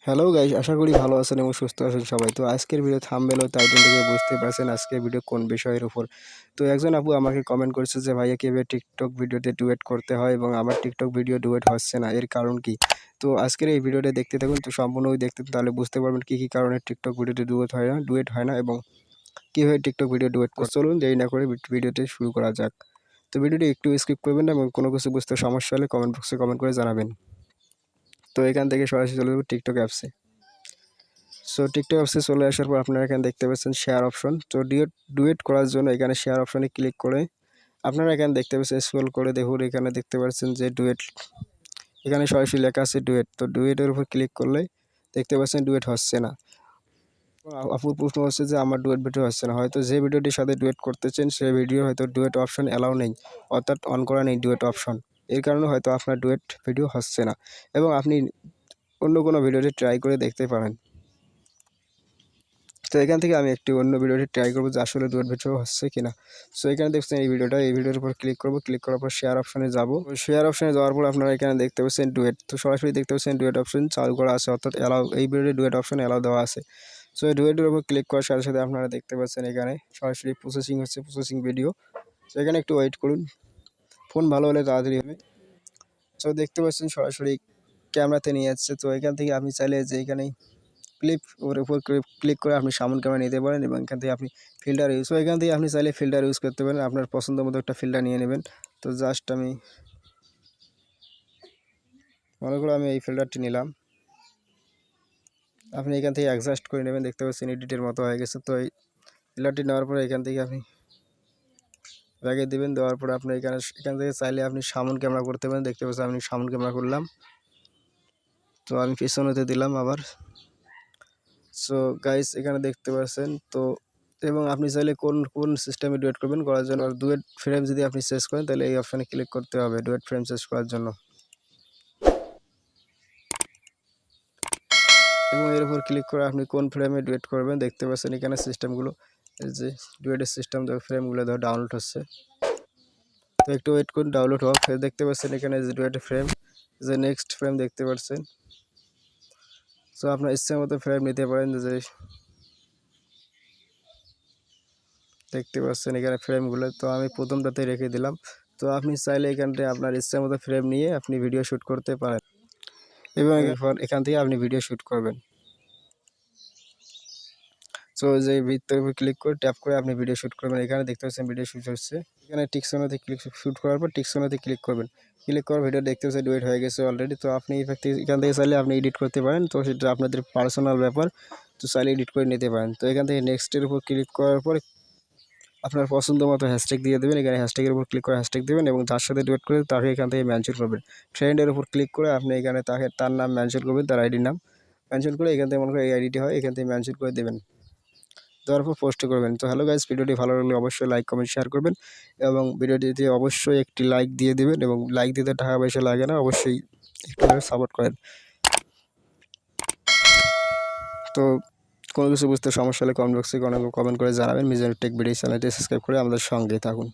Hello guys, আশা করি ভালো আছেন এবং সুস্থ আছেন সবাই। তো আজকের ভিডিও থাম্বনেল ও টাইটেল থেকে বুঝতে পারছেন আজকের ভিডিও কোন বিষয়ের উপর। তো একজন আপু আমাকে কমেন্ট করেছে যে ভাইয়া কিভাবে টিকটক ভিডিওতে ডুয়েট করতে হয় এবং আমার টিকটক ভিডিও ডুয়েট হচ্ছে না, এর কারণ কি? তো আজকের এই ভিডিওটা দেখতে থাকুন, তো সম্পূর্ণই দেখতে তাহলে বুঝতে পারবেন কি কি কারণে টিকটক ভিডিওতে ডুয়েট হয় না এবং কীভাবে টিকটক ভিডিও ডুয়েট করতে। চলুন দেরি না করে ভিডিওটি শুরু করা যাক। তো ভিডিওটি একটু স্কিপ করবেন না এবং কোনো কিছু বুঝতে সমস্যা হলে কমেন্ট বক্সে কমেন্ট করে জানাবেন। তো এখান থেকে সরাসরি চলে যাবো টিকটক অ্যাপসে। সো টিকটক অ্যাপসে চলে আসার পর আপনারা এখানে দেখতে পাচ্ছেন শেয়ার অপশন। তো ডুয়েট করার জন্য এখানে শেয়ার অপশনে ক্লিক করে আপনারা এখানে দেখতে পাচ্ছেন, স্ক্রল করে দেখুন এখানে দেখতে পাচ্ছেন যে ডুয়েট, এখানে সরাসরি লেখা আছে ডুয়েট। তো ডুয়েটের উপর ক্লিক করলে দেখতে পাচ্ছেন ডুয়েট হচ্ছে না। আপুর প্রশ্ন হচ্ছে যে আমার ডুয়েট ভিডিও হচ্ছে না, হয়তো যে ভিডিওটির সাথে ডুয়েট করতেছেন সেই ভিডিও হয়তো ডুয়েট অপশন অ্যালাউ নেই, অর্থাৎ অন করা নেই ডুয়েট অপশন। এর কারণে হয়তো আপনার ডুয়েট ভিডিও হচ্ছে না এবং আপনি অন্য কোনো ভিডিওটি ট্রাই করে দেখতে পারেন। তো এখান থেকে আমি একটি অন্য ভিডিওটি ট্রাই করবো যে আসলে ডুয়েট ভিডিও হচ্ছে কিনা। সো এখানে দেখছেন এই ভিডিওর উপর ক্লিক করবো, ক্লিক করার পর শেয়ার অপশনে যাব। শেয়ার অপশনে যাওয়ার পর আপনারা এখানে দেখতে পাচ্ছেন ডুয়েট। তো সরাসরি দেখতে পাচ্ছেন ডুয়েট অপশন চালু করা আছে, অর্থাৎ অ্যালাউ, এই ভিডিওটি ডুয়েট অপশন অ্যালাউ দেওয়া আছে। সো এই ডুয়েটের উপর ক্লিক করার সাথে সাথে আপনারা দেখতে পাচ্ছেন এখানে সরাসরি প্রসেসিং হচ্ছে, প্রসেসিং ভিডিও। তো এখানে একটু ওয়েট করুন, ফোন ভালো হলে তাড়াতাড়ি হবে। সো দেখতে পাচ্ছেন সরাসরি ক্যামেরাতে নিয়ে যাচ্ছে। তো এখান থেকে আপনি চাইলে যে এখানে ওর উপর ক্লিক করে আপনি সামন ক্যামেরা নিতে পারেন এবং এখান থেকে আপনি ফিল্টার এখান থেকে আপনি চাইলে ফিল্টার ইউজ করতে পারেন, আপনার পছন্দ মতো একটা ফিল্টার নিয়ে নেবেন। তো জাস্ট আমি মনে করো আমি এই ফিল্টারটি নিলাম, আপনি এখান থেকে অ্যাডজাস্ট করে নেবেন। দেখতে পাচ্ছেন এডিটের মতো হয়ে গেছে। তো এই ফিল্টারটি নেওয়ার পরে এখান থেকে আপনি ব্যাগে দেবেন, দেওয়ার পরে আপনি এখান থেকে চাইলে আপনি সামন ক্যামেরা করতে পারেন। দেখতে পাচ্ছেন আমি সামন ক্যামেরা করলাম, তো আমি পিছনেতে দিলাম আবার। সো গাইস এখানে দেখতে পাচ্ছেন। তো এবং আপনি চাইলে কোন সিস্টেমে ডুয়েট করবেন করার জন্য ডুয়েট ফ্রেম যদি আপনি চেঞ্জ করেন তাহলে এই অপশানে ক্লিক করতে হবে ডুয়েট ফ্রেম চেঞ্জ করার জন্য, এবং এর উপর ক্লিক করে আপনি কোন ফ্রেমে ডুয়েট করবেন। দেখতে পাচ্ছেন এখানে সিস্টেমগুলো, এই যে ডুয়েটের সিস্টেম ফ্রেমগুলো ধর ডাউনলোড হচ্ছে। তো একটু ওয়েট করুন, ডাউনলোড হোক। দেখতে পাচ্ছেন এখানে যে ডুয়েটের ফ্রেম, যে নেক্সট ফ্রেম দেখতে পাচ্ছেন। সো আপনার ইচ্ছে মতো ফ্রেম নিতে পারেন। যে দেখতে পাচ্ছেন এখানে ফ্রেমগুলো, তো আমি প্রথমটাতে রেখে দিলাম। তো আপনি চাইলে এখানটায় আপনার ইচ্ছা মতো ফ্রেম নিয়ে আপনি ভিডিও শ্যুট করতে পারেন এবং এরপর এখান থেকে আপনি ভিডিও শ্যুট করবেন। সো যে ভিতরের উপর ক্লিক করে ট্যাপ করে আপনি ভিডিও শ্যুট করবেন। এখানে দেখতে পাচ্ছেন ভিডিও শ্যুট হচ্ছে, এখানে টিকসোনাতে শ্যুট করার পর টিকসোনাতে ক্লিক করবেন। ক্লিক করার ভিডিও দেখতে পাচ্ছেন ডুয়েট হয়ে গেছে অলরেডি। তো আপনি এখান থেকে চাইলে আপনি এডিট করতে পারেন, তো সেটা আপনাদের পার্সোনাল ব্যাপার, তো চাইলে এডিট করে নিতে পারেন। তো এখান থেকে নেক্সটের উপর ক্লিক করার পর আপনার পছন্দ মতো হ্যাশট্যাগ দিয়ে দেবেন। এখানে হ্যাশট্যাগের উপর ক্লিক করে হ্যাশট্যাগ দেবেন এবং যার সাথে ডুয়েট করে তাকে এখান থেকে মেনশন করবেন। ফ্রেন্ডের উপর ক্লিক করে আপনি এখানে তার নাম মেনশন করবেন, তার আইডির নাম মেনশন করে এখান থেকে মনে করে এই আইডিটি হয়, এখান থেকে মেনশন করে দেবেন, দেওয়ার পর পোস্ট করবেন। তো হ্যালো গাইস, ভিডিওটি ভালো লাগলে অবশ্যই লাইক কমেন্ট শেয়ার করবেন এবং ভিডিওটিতে অবশ্যই একটি লাইক দিয়ে দেবেন এবং লাইক দিতে টাকা পয়সা লাগে না, অবশ্যই একটু সাপোর্ট করেন। তো কোনো কিছু বুঝতে সমস্যা হলে কমেন্ট বক্সে কমেন্ট করে জানাবেন। মিজানুর টেক ভিডিও চ্যানেলটি সাবস্ক্রাইব করে আমাদের সঙ্গে থাকুন।